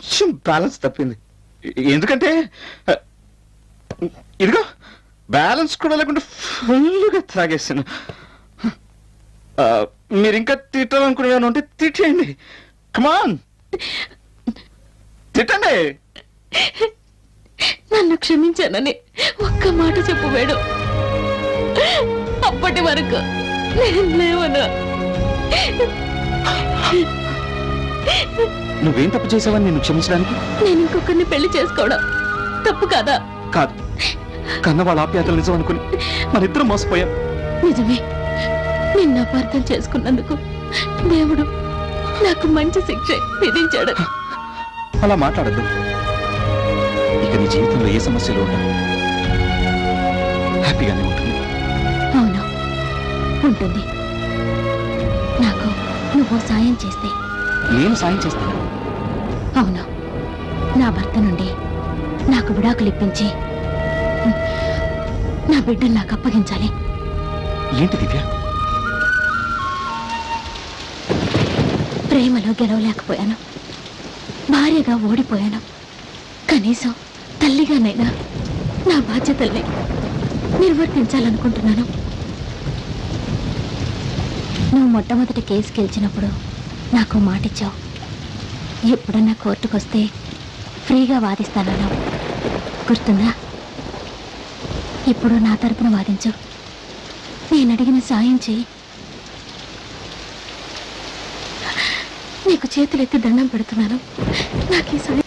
కొంచెం బ్యాలెన్స్ తప్పింది. ఎందుకంటే ఇదిగో బ్యాలెన్స్ కూడా లేకుండా ఫుల్గా తాగేసాను. మీరు ఇంకా తిట్టాలనుకునే ఉంటే తిట్టేయండి. కమాన్ తిట్టండి. నన్ను క్షమించానని ఒక్క మాట చెప్పు వేడు. అప్పటి వరకు నేను లేవను. నువ్వేం తప్పు చేసావని నేను క్షమించడానికి? నేను ఇంకొకరిని పెళ్లి చేసుకోవడం తప్పు కాదా? కాదు, కన్న వాళ్ళ ఆప్యాయతలు నిజం అనుకుని మనిద్దరం మోసపోయాం. నిజమే, నిన్ను అపార్థం చేసుకున్నందుకు దేవుడు నాకు మంచి శిక్ష విధించాడు. అలా మాట్లాడద్దు. ఇక నీ జీవితంలో ఏ సమస్యలు ఉండవు, హ్యాపీగానే ఉంటుంది. అవును, ఉంటుంది. నాకు నువ్వు సాయం చేస్తే. నేను సాయం చేస్తాను. అవును, నా భర్త నుండి నాకు విడాకులు ఇప్పించి నా బిడ్డను నాకు అప్పగించాలి. ఏంటి దివ్య? ప్రేమలో గెలవలేకపోయాను, భార్యగా ఓడిపోయాను. కనీసం తల్లిగానైనా నా బాధ్యతల్ని నిర్వర్తించాలనుకుంటున్నాను. నువ్వు మొట్టమొదటి కేసు గెలిచినప్పుడు నాకు మాటిచ్చావు. ఎప్పుడన్నా కోర్టుకొస్తే ఫ్రీగా వాదిస్తానన్నావు, గుర్తుందా? ఇప్పుడు నా తరపున వాదించు. నేను అడిగిన సాయం చెయ్యి. నీకు చేతులెత్తి దండం పెడుతున్నాను. నాకు ఈ సాయం.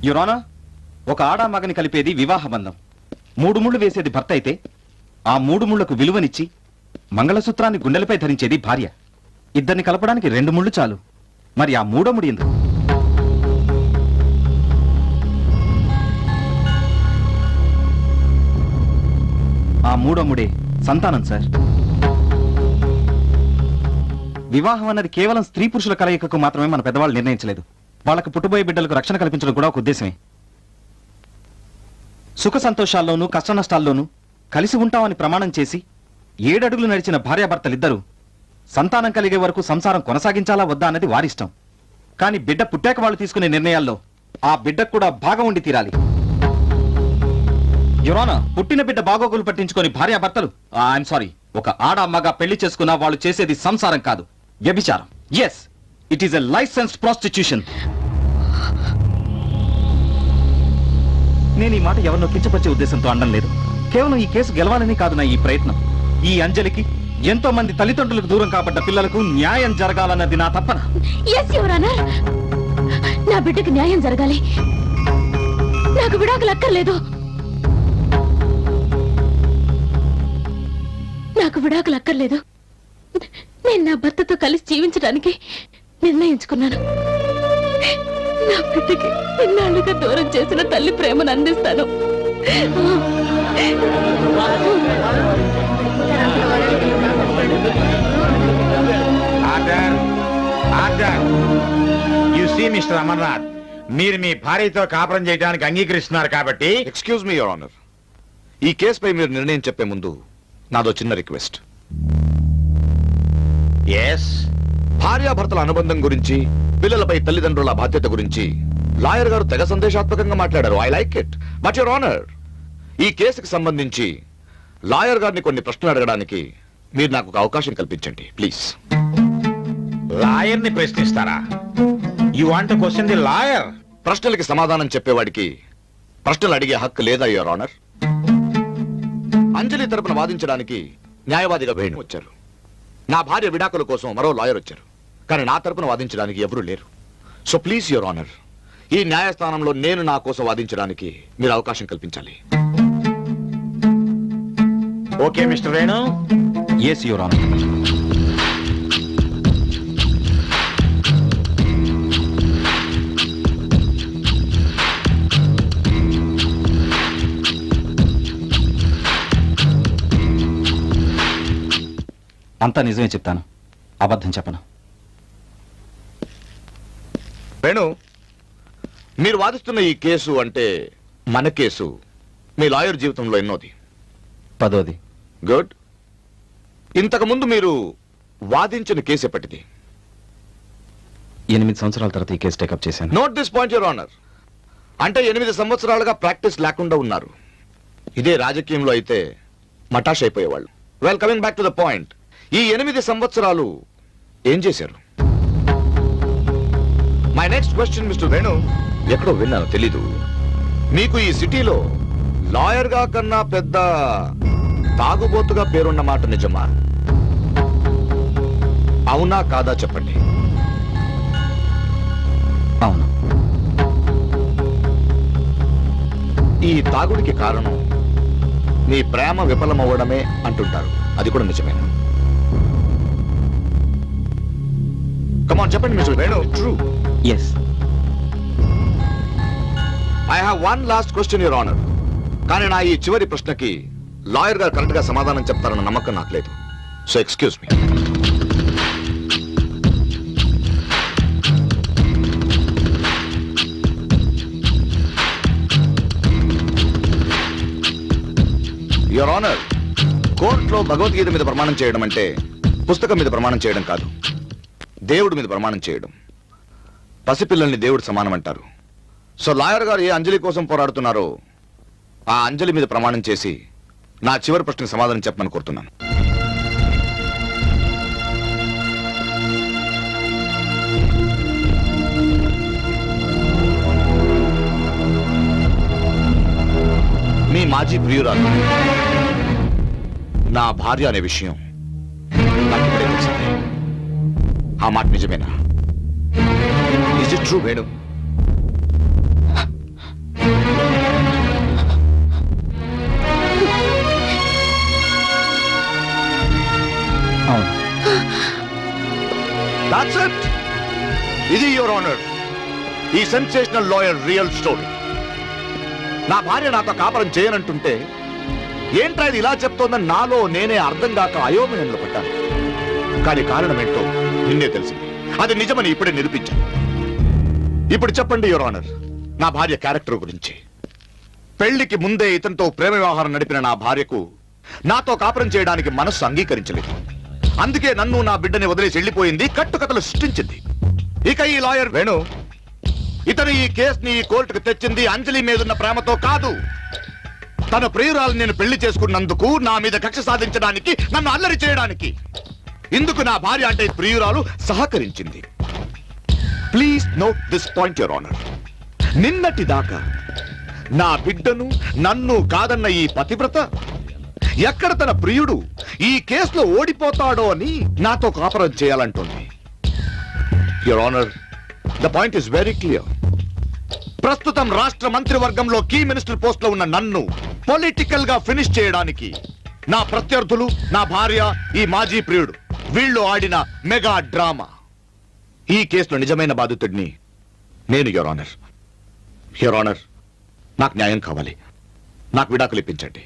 యురానా, ఒక ఆడా మగని కలిపేది వివాహ బంధం. 3 ముళ్ళు వేసేది భర్త అయితే ఆ 3 ముళ్లకు విలువనిచ్చి మంగళసూత్రాన్ని గుండెలపై ధరించేది భార్య. ఇద్దరిని కలపడానికి 2 ముళ్ళు చాలు. మరి ఆ 3వ ముడి ఎందుకు? ఆ 3వ ముడే సంతానం సార్. వివాహం అన్నది కేవలం స్త్రీ పురుషుల కలయికకు మాత్రమే మన పెద్దవాళ్ళు నిర్ణయించలేదు. వాళ్ళకు పుట్టబోయే బిడ్డలకు రక్షణ కల్పించడం కూడా ఒక ఉద్దేశమే. సుఖ సంతోషాల్లోనూ కష్ట నష్టాల్లోనూ కలిసి ఉంటామని ప్రమాణం చేసి 7 అడుగులు నడిచిన భార్యాభర్తలిద్దరూ సంతానం కలిగే వరకు సంసారం కొనసాగించాలా వద్దా అన్నది వారిష్టం. కానీ బిడ్డ పుట్టాక వాళ్ళు తీసుకునే నిర్ణయాల్లో ఆ బిడ్డకు కూడా భాగం ఉండి తీరాలి. యురానా, పుట్టిన బిడ్డ బాగోగులు పట్టించుకొని భార్యాభర్తలు ఐఎమ్ సారీ ఒక ఆడ మగ పెళ్లి చేసుకున్నా వాళ్ళు చేసేది సంసారం కాదు, వ్యభిచారం. Yes, it is a licensed prostitution. నేను ఈ మాట ఎవరినో కించపరిచే ఉద్దేశంతో అనడం లేదు. కేవలం ఈ కేసు గెలవాలని కాదు నా ఈ ప్రయత్నం. ఈ అంజలికి, ఎంతో మంది తల్లిదండ్రులకు దూరం కాబడ్డ పిల్లలకు న్యాయం జరగాలన్నది నా తపన. ఎస్ యువర్ ఆనర్, నా బిడ్డకి న్యాయం జరగాలి. నాకు విడాకులు అక్కర్లేదు. నాకు విడాకులు అక్కర్లేదు. నేను నా భర్తతో కలిసి జీవించడానికి నిర్ణయించుకున్నాను. నా బిడ్డకి ఇన్నాళ్ళుగా దూరం చేసిన తల్లి ప్రేమను అందిస్తాను. మిస్టర్ అమర్నాథ్, మీరు మీ భార్యతో కాపురం చేయడానికి అంగీకరిస్తున్నారు కాబట్టి. ఎక్స్క్యూజ్ మీ యువర్ ఆనర్, ఈ కేసుపై మీరు నిర్ణయం చెప్పే ముందు నాదో చిన్న రిక్వెస్ట్. ఎస్, భార్యాభర్తల అనుబంధం గురించి, పిల్లలపై తల్లిదండ్రుల బాధ్యత గురించి లాయర్ గారు తెగ సందేశాత్మకంగా మాట్లాడారు. I like it. But your honour, ఈ కేసుకు సంబంధించి లాయర్ గారిని కొన్ని ప్రశ్నలు అడగడానికి మీరు నాకు ఒక అవకాశం కల్పించండి ప్లీజ్. లాయర్ ని ప్రశ్నిస్తారా? You want to question the lawyer? ప్రశ్నలకి సమాధానం చెప్పేవాడికి ప్రశ్నలు అడిగే హక్కు లేదా యువర్ ఆనర్? అంజలి తరపున వాదించడానికి న్యాయవాదిగా వేణు వచ్చారు. నా భార్య విడాకుల కోసం మరో లాయర్ వచ్చారు. కానీ నా తరపున వాదించడానికి ఎవరూ లేరు. సో ప్లీజ్ యువర్ ఆనర్, ఈ న్యాయస్థానంలో నేను నా కోసం వాదించడానికి మీరు అవకాశం కల్పించాలి. Okay mister Venu. Yes your honour. అంతా నిజమే చెప్తాను, అబద్ధం చెప్పను. వేణు, మీరు వాదిస్తున్న ఈ కేసు అంటే మన కేసు మీ లాయర్ జీవితంలో ఎన్నోది? 10వ. గుడ్. ఇంతకు ముందు మీరు వాదించిన కేసు ఎప్పటిది? 8 సంవత్సరాల తర్వాత ఈ కేసు టేకప్ చేశాను. Note this point, your honour. అంటే 8 సంవత్సరాలుగా ప్రాక్టీస్ లేకుండా ఉన్నారు. ఇదే రాజకీయంలో అయితే మటాష్ అయిపోయేవాళ్ళు. Well, coming back to the point, ఈ 8 సంవత్సరాలు ఏం చేశారు? My next question mister Venu, ఎక్కడో విన్నాను తెలీదు, మీకు ఈ సిటీలో లాయర్ గా కన్నా పెద్ద తాగుబోతుగా పేరున్న మాట నిజమా? అవునా కాదా చెప్పండి. అవును. ఈ తాగుడికి కారణం మీ ప్రేమ విఫలమవ్వడమే అంటుంటారు, అది కూడా నిజమేనా? కమాన్ చెప్పండి mister Venu. True. Yes. I have one last question your honour. కానీ నా ఈ చివరి ప్రశ్నకి లాయర్ గారు కరెక్ట్ గా సమాధానం చెప్తారన్న నమ్మకం నాకు లేదు. So excuse me. Your honour, కోర్టులో భగవద్గీత మీద ప్రమాణం చేయడం అంటే పుస్తకం మీద ప్రమాణం చేయడం కాదు, దేవుడి మీద ప్రమాణం చేయడం. పసిపిల్లల్ని దేవుడు సమానం అంటారు. సో లాయర్ గారు ఏ అంజలి కోసం పోరాడుతున్నారో ఆ అంజలి మీద ప్రమాణం చేసి నా చివరి ప్రశ్నకు సమాధానం చెప్పమని కోరుతున్నాను. మీ మాజీ ప్రియురాలు నా భార్య అనే విషయం నాకు ఇప్పుడే తెలిసింది. ఆ మాట నిజమేనా? Is it true Venu? అవును. That's it. ఇది యువర్ ఆనర్ ఈ సెన్సేషనల్ లాయర్ రియల్ స్టోరీ. నా భార్య నాతో కాపురం చేయనంటుంటే ఏంట్రా ఇది ఇలా చెప్తోందని నాలో నేనే అర్థం కాక అయోమయంలో పడ్డాను. కానీ కారణం ఏంటో నిన్నే తెలిసింది. అది నిజమని ఇప్పుడే నిరూపించాను. ఇప్పుడు చెప్పండి యువర్ ఆనర్, నా భార్య క్యారెక్టర్ గురించి. పెళ్లికి ముందే ఇతనితో ప్రేమ వ్యవహారం నడిపిన నా భార్యకు నాతో కాపురం చేయడానికి మనస్సు అంగీకరించలేదు. అందుకే నన్ను నా బిడ్డని వదిలేసి వెళ్ళిపోయింది, కట్టుకథలు సృష్టించింది. ఇక ఈ లాయర్ వేణు ఇతను ఈ కేసుని ఈ కోర్టుకు తెచ్చింది అంజలి మీదున్న ప్రేమతో కాదు. తన ప్రియురాలు నేను పెళ్లి చేసుకున్నందుకు నా మీద కక్ష సాధించడానికి, నన్ను అల్లరి చేయడానికి. ఇందుకు నా భార్య అంటే ప్రియురాలు సహకరించింది. Please note this point your honour. నిన్నటి దాకా నా బిడ్డను నన్ను కాదన్న ఈ పతివ్రత ఎక్కడ తన ప్రియుడు ఈ కేసులో ఓడిపోతాడో అని నాతో కాపురం చేయాలంటుంది. Your honour, the point is very clear. ప్రస్తుతం రాష్ట్ర మంత్రివర్గంలో కీ మినిస్టర్ పోస్ట్ లో ఉన్న నన్ను పొలిటికల్ గా ఫినిష్ చేయడానికి నా ప్రత్యర్థులు, నా భార్య, ఈ మాజీ ప్రియుడు వీళ్ళు ఆడిన మెగా డ్రామా. ఈ కేసులో నిజమైన బాధితుడిని నేను యువర్ ఆనర్. యువర్ ఆనర్, నాకు న్యాయం కావాలి. నాకు విడాకులు ఇప్పించండి.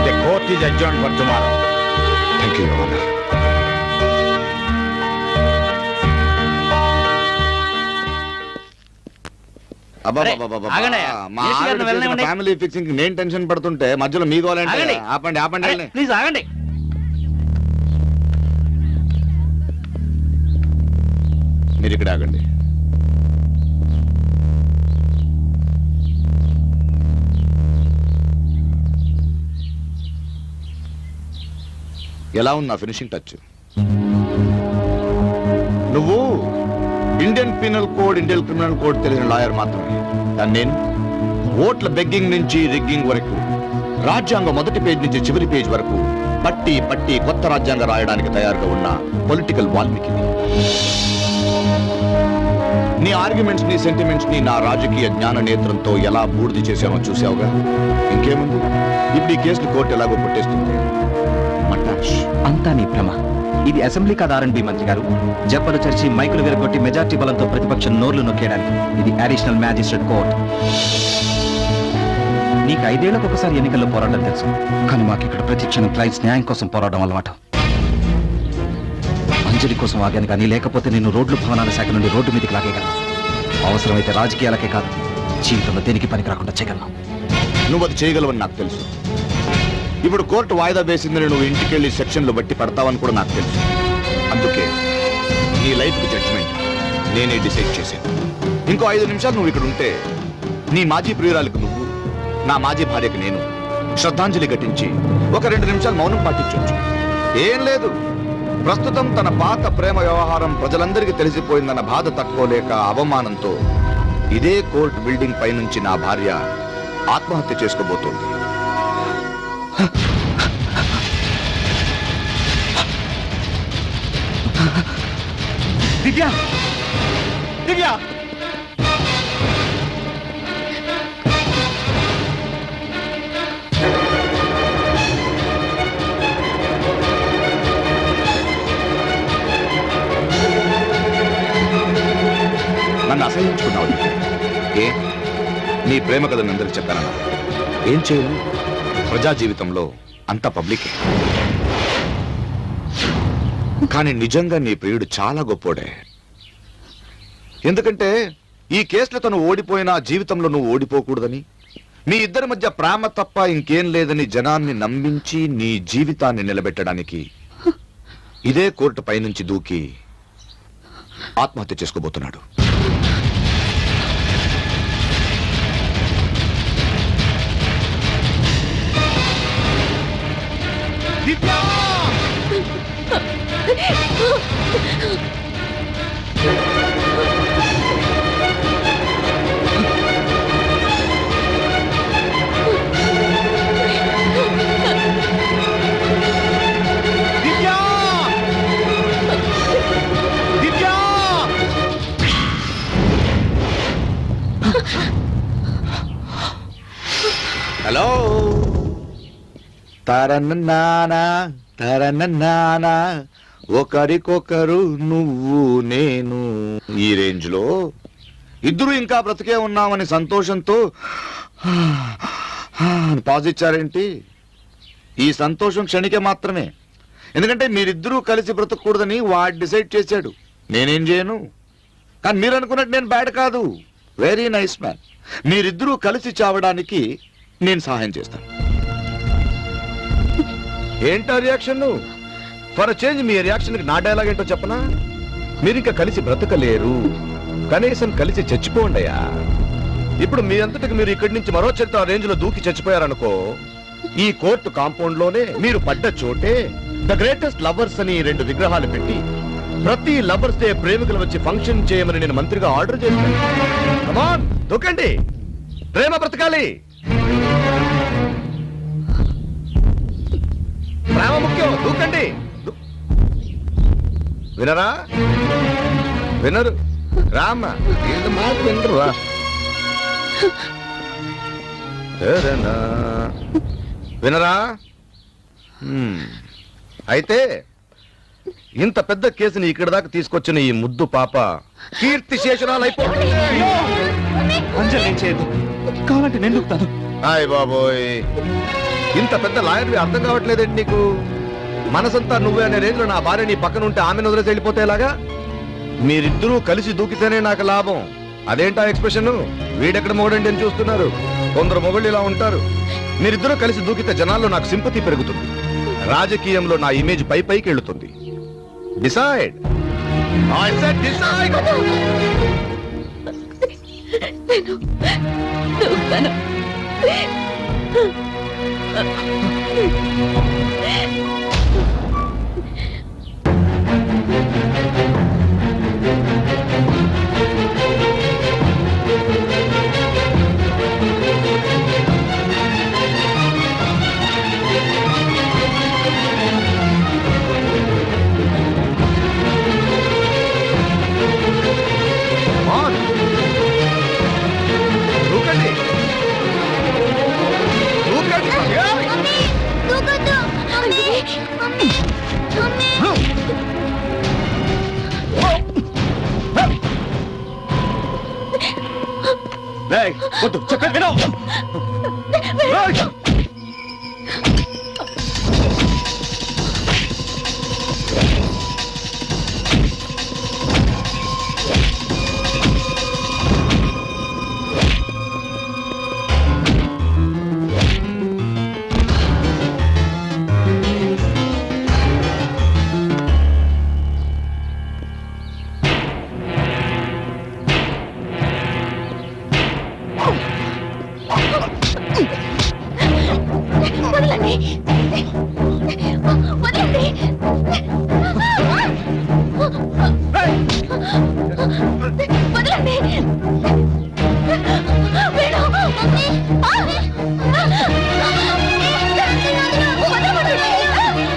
The court is adjourned for tomorrow. Thank you your honour. ఆగండి. మినిస్టర్ గారిని వెళ్ళనివ్వండి. ఫ్యామిలీ ఫిక్సింగ్ నేను టెన్షన్ పడుతుంటే మధ్యలో మీ గోలంటే ఆగండి. ఆపండి ఆపండి అరే, ప్లీజ్ ఆగండి. మీరు ఇక్కడ ఆగండి. ఎలా ఉంది నా ఫినిషింగ్ టచ్? నువ్వు Indian penal code, Indian criminal code తెలిసిన లాయర్ మాత్రమే. కానీ నేను ఓట్ల బెగ్గింగ్ నుంచి రిగ్గింగ్ వరకు, రాజ్యాంగం మొదటి పేజ్ నుంచి చివరి పేజ్ వరకు పట్టి పట్టి కొత్త రాజ్యాంగం రాయడానికి తయారుగా ఉన్న పొలిటికల్ వాల్మీకిని. నీ ఆర్గ్యుమెంట్స్ ని సెంటిమెంట్స్ ని నా రాజకీయ జ్ఞాన నేత్రంతో ఎలా బూడిద చేశానో చూసావుగా. ఇంకేముంది, ఇప్పుడు ఈ కేసులు కోర్టు ఎలాగో కొట్టేస్తుంది. మటాష్. అంతా నీ భ్రమ. ఇది అసెంబ్లీ కాదు R&B మంత్రి గారు. జబ్బలు చర్చి మైకులు విరగొట్టి మెజార్టీ బలంతో ప్రతిపక్షం నోర్లు నొక్కేయడానికి ఇది అడిషనల్ మ్యాజిస్ట్రేట్ కోర్ట్. నీకు 5 ఏళ్లకు ఒకసారి ఎన్నికల్లో పోరాడడం తెలుసు, కానీ మాకు ఇక్కడ ప్రతి క్షణం క్లయింట్స్ న్యాయం కోసం పోరాడడం అలవాటు. అంజలి కోసం ఆగాను, కానీ లేకపోతే నేను రోడ్లు భవనాల శాఖ నుండి రోడ్డు మీదకి లాగేయగలను. అవసరమైతే రాజకీయాలకే కాదు, జీవితంలో దేనికి పనికి రాకుండా చేయగలను. నువ్వు అది చేయగలవని నాకు తెలుసు. ఇప్పుడు కోర్టు వాయిదా వేసిందని నువ్వు ఇంటికెళ్ళి సెక్షన్లు బట్టి పడతావని కూడా నాకు తెలుసు. అందుకే నీ లైఫ్ జడ్జ్మెంట్ నేనే డిసైడ్ చేశాను. ఇంకో 5 నిమిషాలు నువ్వు ఇక్కడ ఉంటే నీ మాజీ ప్రియురాలకు నువ్వు, నా మాజీ భార్యకు నేను శ్రద్ధాంజలి ఘటించి ఒక 2 నిమిషాలు మౌనం పాటించవచ్చు. ఏం లేదు, ప్రస్తుతం తన పాత ప్రేమ వ్యవహారం ప్రజలందరికీ తెలిసిపోయిందన్న బాధ తట్టుకోలేక అవమానంతో ఇదే కోర్టు బిల్డింగ్ పైనుంచి నా భార్య ఆత్మహత్య చేసుకోబోతోంది. దివ్య, దివ్య, నన్ను అసహించుకున్నావు. ఏ నీ ప్రేమ కథను అందరికి చెప్పానన్నా? ఏం చేయను, ప్రజా జీవితంలో అంతా పబ్లికే. కానీ నిజంగా నీ ప్రియుడు చాలా గొప్పోడే. ఎందుకంటే ఈ కేసులో తను ఓడిపోయినా జీవితంలో నువ్వు ఓడిపోకూడదని, మీ ఇద్దరి మధ్య ప్రేమ తప్ప ఇంకేం లేదని జనాన్ని నమ్మించి నీ జీవితాన్ని నిలబెట్టడానికి ఇదే కోర్టు పైనుంచి దూకి ఆత్మహత్య చేసుకోబోతున్నాడు. హలో, తరన్నానా తరన్నానా, ఒకరికొకరు నువ్వు నేను. ఈ రేంజ్ లో ఇద్దరు ఇంకా బ్రతికే ఉన్నామని సంతోషంతో పాజ్ ఇచ్చారేంటి? ఈ సంతోషం క్షణికే మాత్రమే. ఎందుకంటే మీరిద్దరూ కలిసి బ్రతకూడదని వాడు డిసైడ్ చేశాడు. నేనేం చేయను. కానీ మీరు అనుకున్నట్టు నేను బ్యాడ్ కాదు, వెరీ నైస్ మ్యాన్. మీరిద్దరూ కలిసి చావడానికి నేను సహాయం చేస్తాను. ఏంటో reaction? For change me reaction నా డైలాగ్ ఏంటో చెప్పనా? మీరు ఇంకా కలిసి బ్రతకలేరు, కనీసం కలిసి చచ్చిపోండియా. ఇప్పుడు మీ అంతటికి మీరు ఇక్కడి నుంచి మరో చెత్త రేంజ్ లో దూకి చచ్చిపోయారనుకో, ఈ కోర్టు కాంపౌండ్ లోనే మీరు పడ్డ చోటే ద గ్రేటెస్ట్ లవర్స్ అని 2 విగ్రహాలు పెట్టి ప్రతి లవర్స్ డే ప్రేమికులు వచ్చి ఫంక్షన్ చేయమని నేను మంత్రిగా ఆర్డర్ చేశాను. కమాన్, దూకండి, ప్రేమ బ్రతకాలి. ప్రేమ ముఖ్యం, దూకండి. వినరా? వినరు రామ, వీళ్ళ మాట వినరు. రా, వినరా? అయితే ఇంత పెద్ద కేసుని ఇక్కడ దాకా తీసుకొచ్చిన ఈ ముద్దు పాప కీర్తి శేషరాలు అయిపోతుంది. అంజలి నేను చేయదు, కావాలంటే నేను దూకుతాను. హాయ్ బాబోయ్, ఇంత పెద్ద లాయర్వి అర్థం కావట్లేదండి నీకు? మనసంతా నువ్వే అనే రేంజ్ లో నా భార్య నీ పక్కన ఉంటే ఆమెను వదిలేసి వెళ్ళిపోతే ఎలాగా? మీరిద్దరూ కలిసి దూకితేనే నాకు లాభం. అదేంటా ఎక్స్ప్రెషన్? వీడెక్కడ మొగడండి అని చూస్తున్నారు. కొందరు మొగుళ్ళు ఇలా ఉంటారు. మీరిద్దరూ కలిసి దూకితే జనాల్లో నాకు సింపతి పెరుగుతుంది, రాజకీయంలో నా ఇమేజ్ పైకి వెళ్తుంది. డిసైడ్. నేను దూకుతాను. వద్దు, చెప్పేది విను. వదలండి వదలండి వదలండి వేణు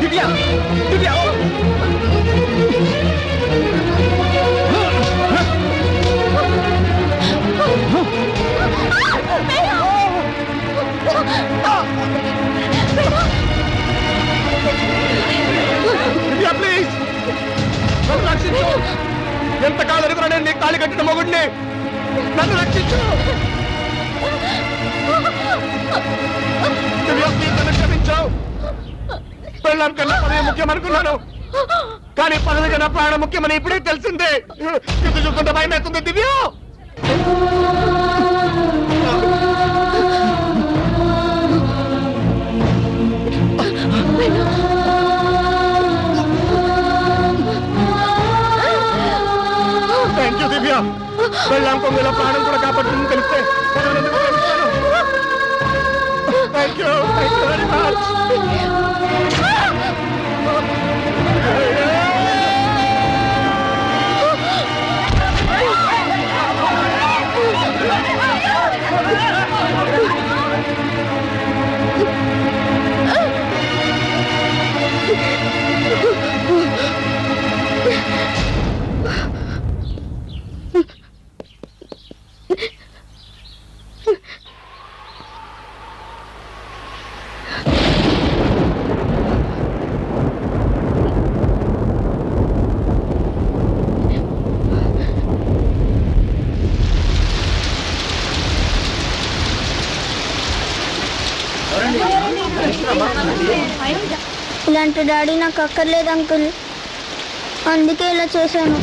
దివ్య దివ్య దివ్య ప్లీజ్ నన్ను రక్షించు. ఎంతకాలం ఎదుగురా నేను నీకు తాళి కట్టిన మొగుడిని. నన్ను రక్షించు. దివ్య ప్లీజ్ నన్ను క్షమించావు. పెళ్ళాం కన్నా పదవి ముఖ్యం అనుకున్నాను, కానీ పదవి కన్నా ప్రాణం ముఖ్యమని ఇప్పుడే తెలిసిందే. ఇది చూస్తుంటే భయం అవుతుంది దివ్య. థ్యాంక్ యూ దివ్య. పెళ్ళాం కొంగల ప్రాణం కూడా కాపాడుతుందని తెలిస్తే థ్యాంక్ యూ వెరీ మచ్. ఇలాంటి డాడీ నాకు అక్కర్లేదు అంకుల్, అందుకే ఇలా చేశాను.